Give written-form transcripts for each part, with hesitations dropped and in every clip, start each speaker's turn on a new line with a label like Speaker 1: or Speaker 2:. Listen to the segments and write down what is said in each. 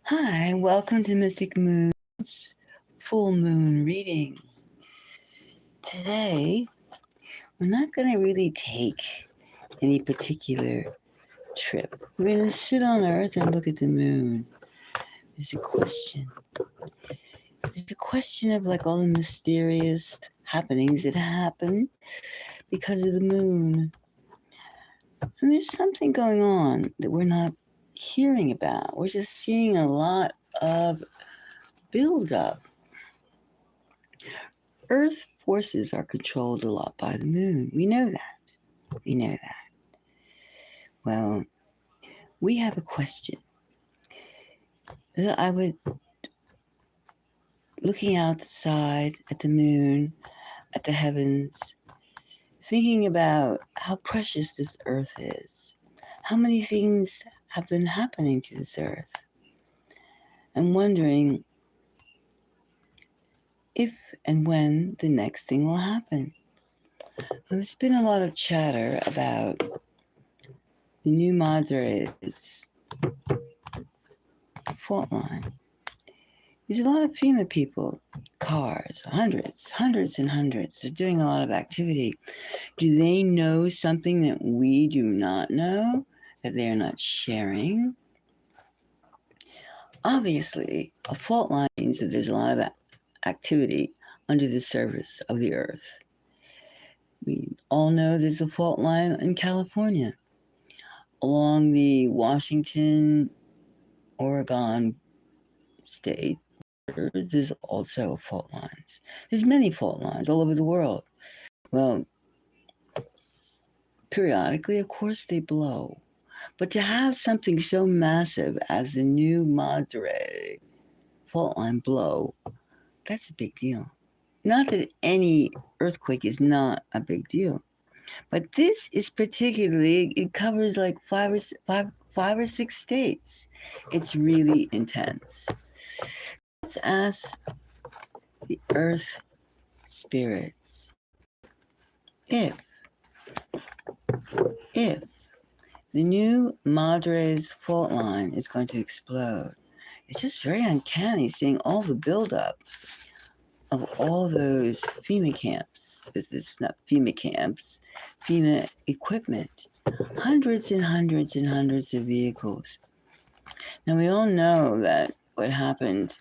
Speaker 1: Hi, welcome to Mystic Moon's full moon reading. Today, we're not going to really take any particular trip. We're going to sit on Earth and look at the moon. There's a question. There's a question of like all the mysterious happenings that happen because of the moon. And there's something going on that we're not hearing about. We're just seeing a lot of buildup. Earth forces are controlled a lot by the moon. We know that. We know that. Well, we have a question that I would, looking outside at the moon, at the heavens, thinking about how precious this earth is, how many things have been happening to this earth, and wondering if and when the next thing will happen. Well, there's been a lot of chatter about the new Madrid's fault line. There's a lot of FEMA people, cars, hundreds and hundreds. They're doing a lot of activity. Do they know something that we do not know, that they are not sharing? Obviously, a fault line means that there's a lot of activity under the surface of the earth. We all know there's a fault line in California, along the Washington, Oregon state. There's also fault lines. There's many fault lines all over the world. Well, periodically, of course, they blow. But to have something so massive as the new Madre fault line blow, that's a big deal. Not that any earthquake is not a big deal, but this is particularly, it covers like five or six states. It's really intense. Let's ask the earth spirits if the new Madre's fault line is going to explode. It's just very uncanny seeing all the buildup of all those FEMA camps. This is not FEMA camps, FEMA equipment. Hundreds and hundreds and hundreds of vehicles. Now, we all know that what happened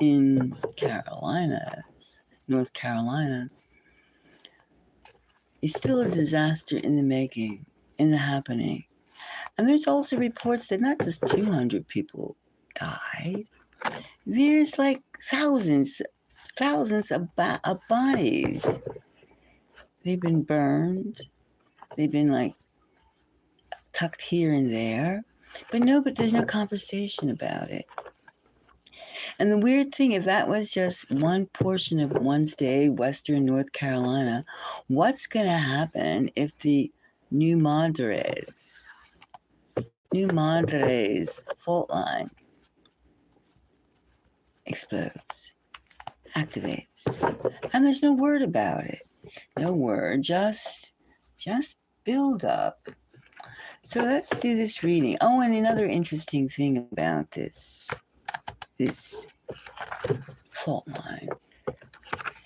Speaker 1: in North Carolina, is still a disaster in the making, in the happening. And there's also reports that not just 200 people died, there's like thousands of bodies. They've been burned, they've been like tucked here and there, but there's no conversation about it. And the weird thing, if that was just one portion of one state, Western North Carolina, what's going to happen if the New Madres fault line explodes, activates? And there's no word about it. No word, just build up. So let's do this reading. Oh, and another interesting thing about this fault line.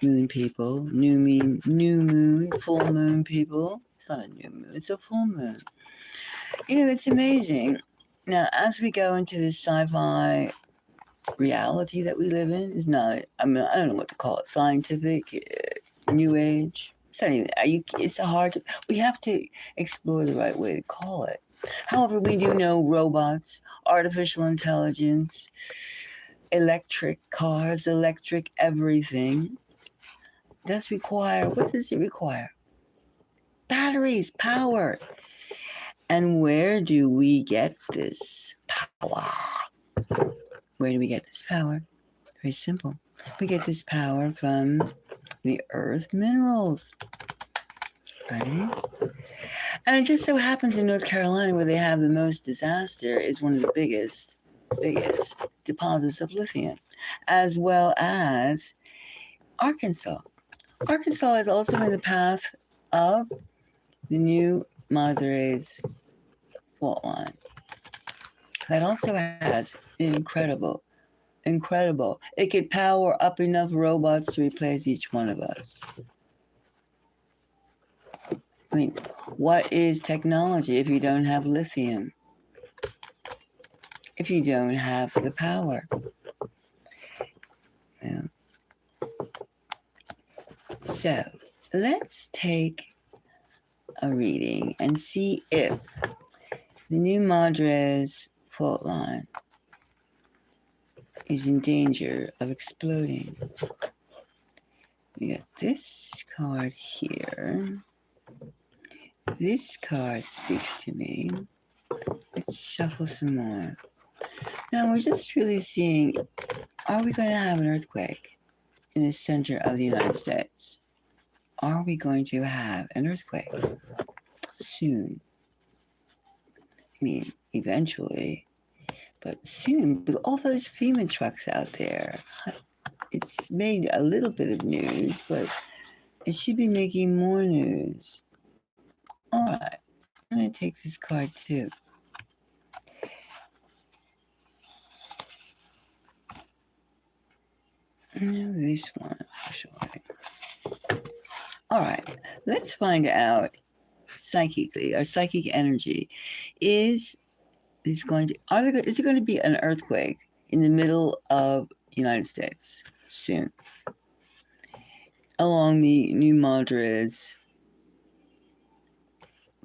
Speaker 1: Moon people, new moon, full moon people. It's not a new moon, it's a full moon. You know, it's amazing. Now, as we go into this sci-fi reality that we live in, is not, I don't know what to call it, scientific, new age. It's not even, we have to explore the right way to call it. However, we do know robots, artificial intelligence, electric cars, electric everything. What does it require? Batteries, power. And where do we get this power? Where do we get this power? Very simple. We get this power from the earth minerals, right? And it just so happens in North Carolina, where they have the most disaster, is one of the biggest deposits of lithium, as well as Arkansas. Arkansas is also in the path of the new Madre's fault line. that also has incredible. It could power up enough robots to replace each one of us. I mean, what is technology if you don't have lithium? If you don't have the power? Yeah. So let's take a reading and see if the new Madrid's fault line is in danger of exploding. We got this card here. This card speaks to me. Let's shuffle some more. Now we're just really seeing, are we going to have an earthquake in the center of the United States? Are we going to have an earthquake soon? I mean, eventually, but soon, with all those FEMA trucks out there, it's made a little bit of news, but it should be making more news. All right, I'm going to take this card too. No, this one, actually. All right, let's find out psychically, our psychic energy. Is it going to be an earthquake in the middle of the United States soon? Along the New Madrid's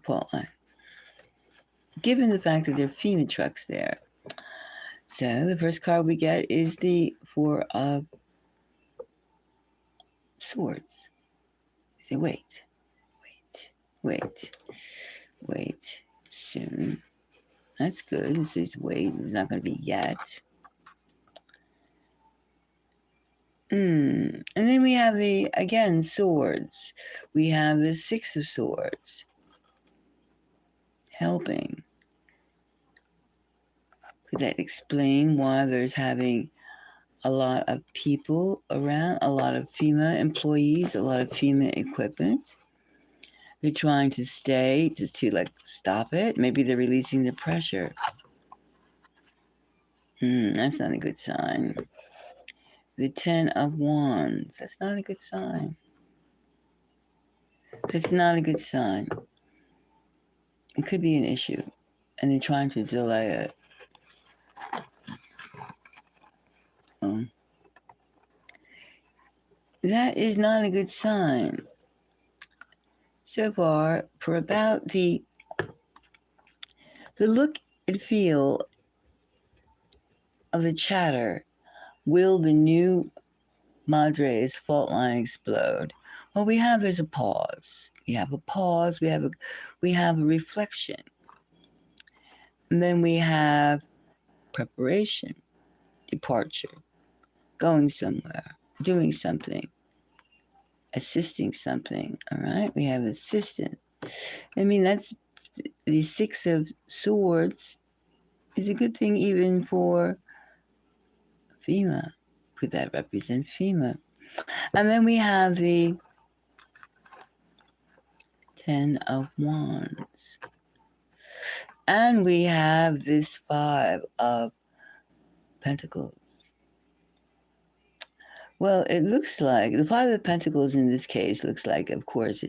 Speaker 1: fault line. Given the fact that there are FEMA trucks there. So the first card we get is the Four of Swords. Say, wait, soon. That's good. This is wait. It's not going to be yet. And then we have again, swords. We have the Six of Swords. Helping. Could that explain why there's having a lot of people around, a lot of FEMA employees, a lot of FEMA equipment? They're trying to stay, just to like stop it. Maybe they're releasing the pressure. That's not a good sign. The Ten of Wands. That's not a good sign. That's not a good sign. It could be an issue, and they're trying to delay it. That is not a good sign. So far, for about the look and feel of the chatter, will the new Madrid's fault line explode? Well, there's a pause. We have a pause. We have a reflection. And then we have preparation, departure, going somewhere, doing something, assisting something. All right. We have assistant. I mean, that's the Six of Swords is a good thing even for FEMA. Could that represent FEMA? And then we have the Ten of Wands. And we have this Five of Pentacles. Well, it looks like the Five of Pentacles in this case looks like, of course,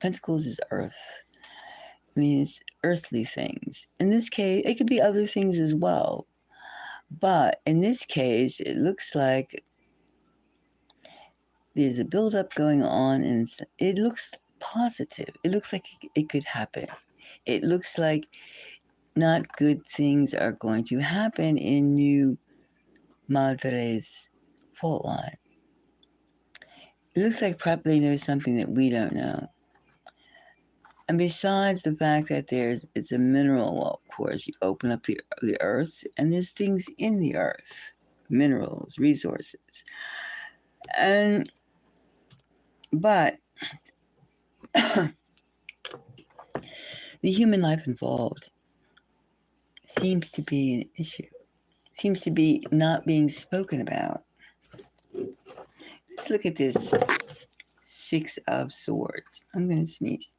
Speaker 1: Pentacles is earth. I mean, it's earthly things. In this case, it could be other things as well. But in this case, it looks like there's a buildup going on, and it looks positive. It looks like it could happen. It looks like not good things are going to happen in New Madrid's fault line. It looks like probably they know something that we don't know. And besides the fact that it's a mineral, well, of course, you open up the earth, and there's things in the earth, minerals, resources. But the human life involved seems to be an issue, seems to be not being spoken about. Let's look at this Six of Swords. I'm going to sneeze.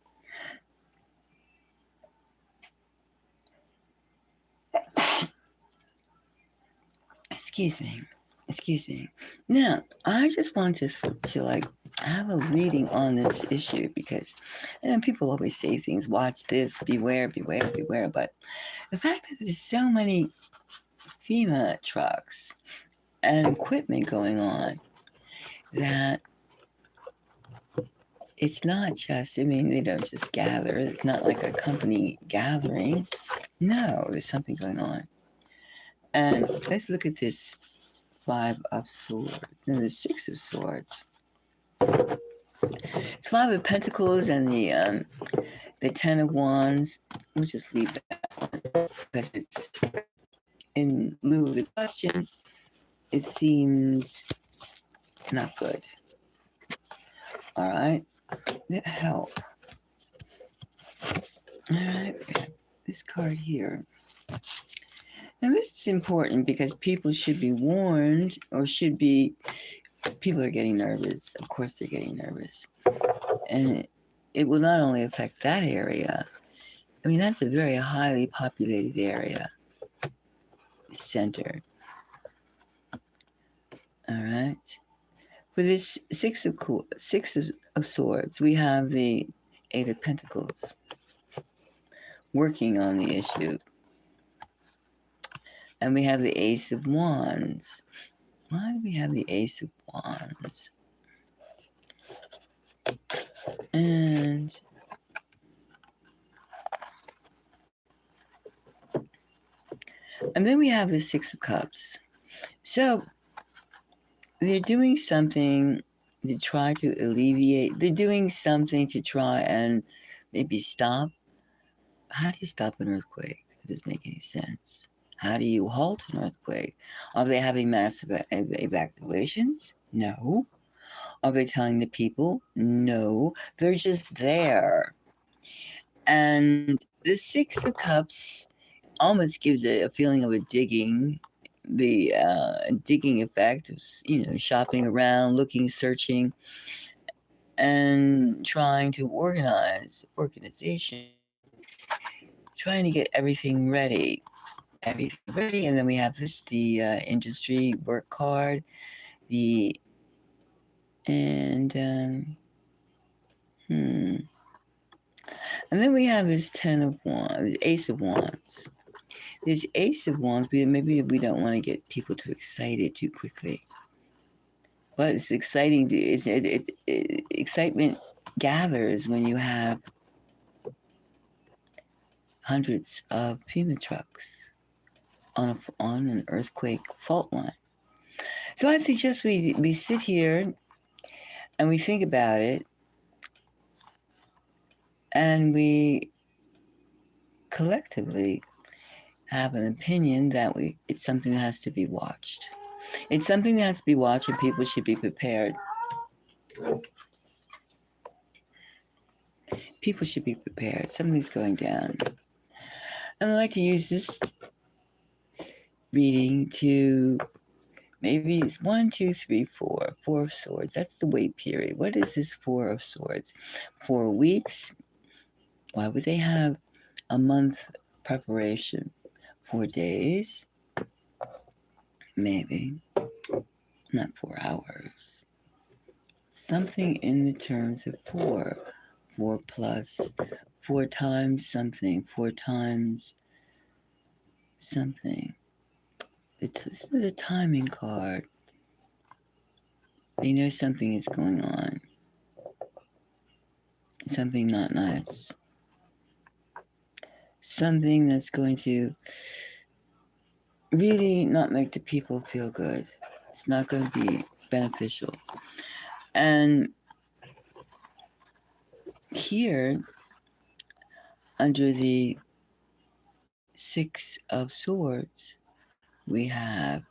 Speaker 1: Excuse me. Now, I just want to like have a reading on this issue because, people always say things. Watch this. Beware. Beware. Beware. But the fact that there's so many FEMA trucks and equipment going on that it's not just, they don't just gather. It's not like a company gathering. No, there's something going on. And let's look at this 5 of Swords and the 6 of Swords. It's 5 of Pentacles and the 10 of Wands. We'll just leave that one because it's in lieu of the question. It seems not good. All right. Help. All right. This card here. Now, this is important because people should be warned, or people are getting nervous. Of course, they're getting nervous. And it will not only affect that area. That's a very highly populated area. Center. All right. For this 6 of Swords, we have the 8 of Pentacles working on the issue. And we have the Ace of Wands. Why do we have the Ace of Wands? And then we have the 6 of Cups. So they're doing something to try to alleviate. They're doing something to try and maybe stop. How do you stop an earthquake? That doesn't make any sense. How do you halt an earthquake? Are they having massive evacuations? No. Are they telling the people? No. They're just there. And the 6 of Cups almost gives a feeling of a digging, the digging effect of, shopping around, looking, searching, and trying to organization, trying to get everything ready. And then we have the industry work card, and then we have this 10 of Wands, Ace of Wands. This Ace of Wands, maybe we don't want to get people too excited too quickly. But it's exciting. Excitement gathers when you have hundreds of FEMA trucks on an earthquake fault line. So I suggest we sit here and we think about it, and we collectively have an opinion that it's something that has to be watched. It's something that has to be watched, and people should be prepared. People should be prepared. Something's going down. And I'd like to use this reading to maybe it's 1, 2, 3, 4. 4 of Swords. That's the wait period. What is this 4 of Swords? 4 weeks? Why would they have a month preparation? 4 days? Maybe. Not 4 hours. Something in the terms of 4. 4 plus. 4 times something. 4 times something. This is a timing card. They know something is going on. Something not nice. Something that's going to really not make the people feel good. It's not going to be beneficial. And here, under the 6 of Swords, we have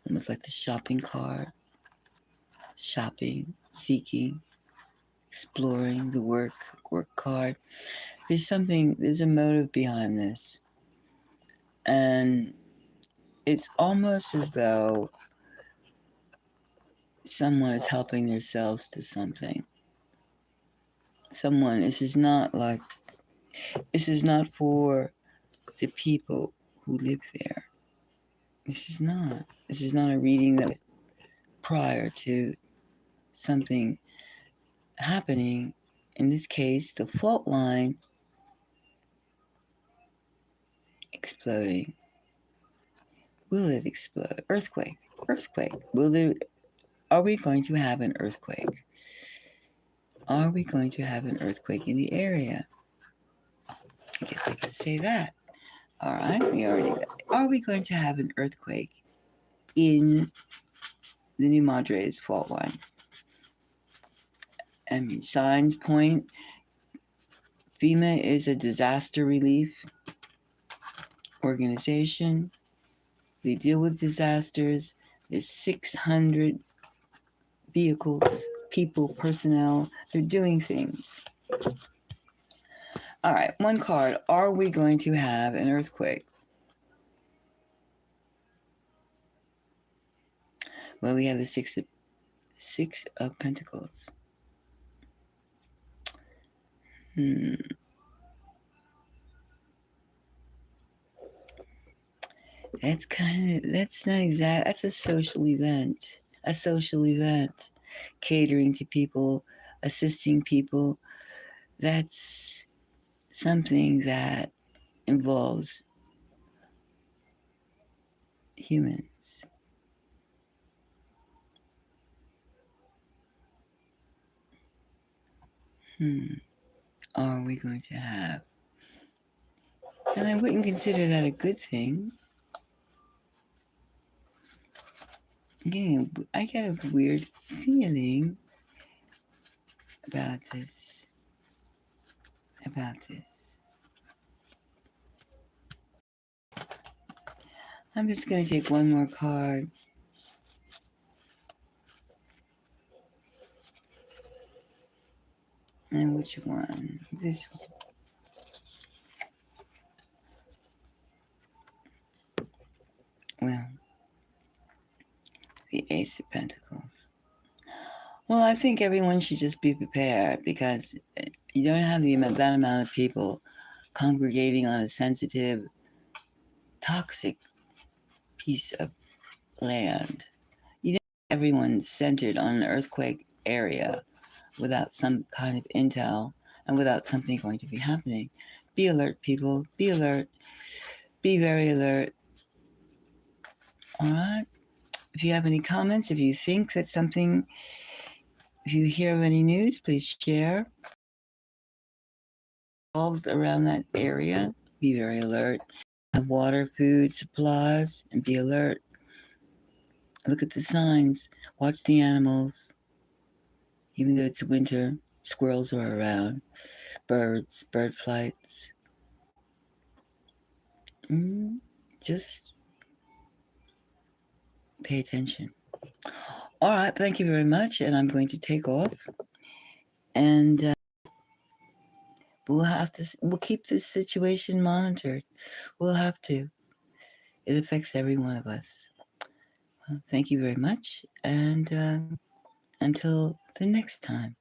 Speaker 1: almost like the shopping card. Shopping, seeking, exploring, the work card. There's a motive behind this. And it's almost as though someone is helping themselves to something. This is not for the people who live there. This is not. This is not a reading that prior to something happening. In this case, the fault line exploding. Will it explode? Earthquake. Earthquake. Are we going to have an earthquake? Are we going to have an earthquake in the area? I guess I could say that. All right, we already got. Are we going to have an earthquake in the New Madrid's fault line? I mean, signs point. FEMA is a disaster relief organization. They deal with disasters. There's 600 vehicles, people, personnel. They're doing things. All right, one card. Are we going to have an earthquake? Well, we have the six of Pentacles. That's not exact. That's a social event. A social event. Catering to people, assisting people. That's something that involves humans. Are we going to have? And I wouldn't consider that a good thing. Again, I get a weird feeling about this. I'm just going to take one more card. And which one? This one. Well, the Ace of Pentacles. Well, I think everyone should just be prepared because you don't have that amount of people congregating on a sensitive, toxic piece of land. You don't have everyone centered on an earthquake area without some kind of intel and without something going to be happening. Be alert, people. Be alert. Be very alert. All right? If you have any comments, if you think that something, if you hear of any news, please share. Involved around that area, be very alert. Have water, food, supplies, and be alert. Look at the signs. Watch the animals. Even though it's winter, squirrels are around. Birds, bird flights. Just pay attention. All right, thank you very much, and I'm going to take off. And we'll keep this situation monitored. We'll have to. It affects every one of us. Well, thank you very much, and until the next time.